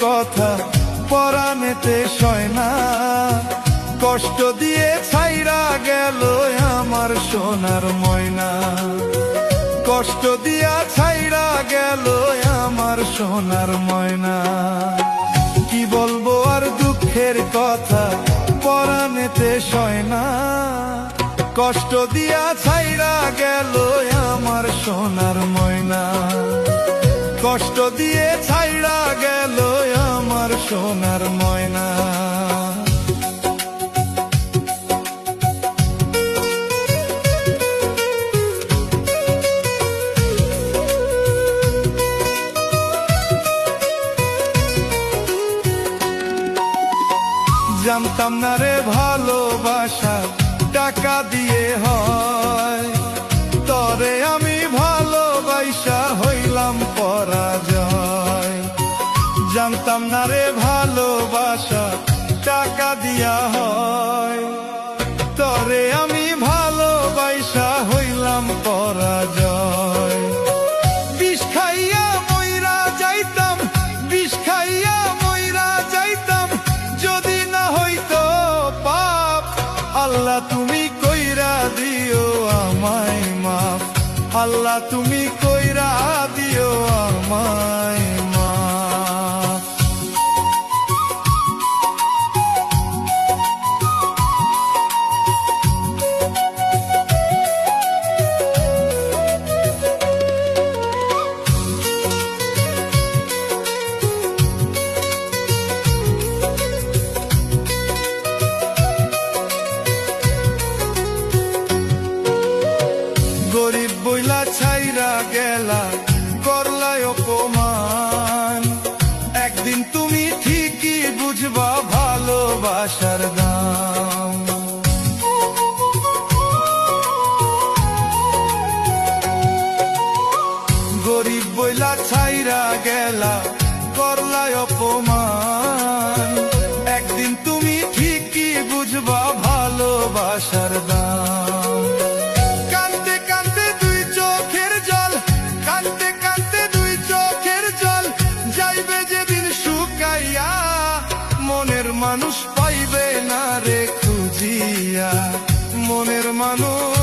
কথা পরাণেতে সয় না, কষ্ট দিয়ে ছাইরা গেল আমার সোনার ময়না, কষ্ট দিয়া ছাইরা গেল আমার সোনার ময়না। কি বলবো আর দুঃখের কথা পরাণেতে সয় না, কষ্ট দিয়া ছাইরা গেল আমার সোনার ময়না, কষ্ট দিয়ে ছাইরা গেল আমার সোনার ময়না। জানতাম না রে ভালোবাসা টাকা দিয়ে হয়, তরে আমি ভালোবাসা হইলাম পরাজয়। জানতাম না রে ভালোবাসা টাকা দিয়া হয়, তরে আমি ভালোবাসা হইলাম পরাজয়। বিষ খাইয়া মইরা যাইতাম, বিষ খাইয়া মইরা যাইতাম, যদি না হইতো পাপ। আল্লাহ তুমি কইরা দিও আমায় মাফ, আল্লাহ তুমি কইরা দিও আমায় মাফ। গরিব বইলা ছাইরা গেলা করলাই অপমান, একদিন তুমি ঠিকই বুঝবা ভালোবাসার দাম। গরিব বইলা ছাইরা গেলা করলাই অপমান, একদিন তুমি ঠিকই বুঝবা ভালোবাসার দাম। মনের মানুষ পাইবে না রে খুঁজিয়া, মনের মানুষ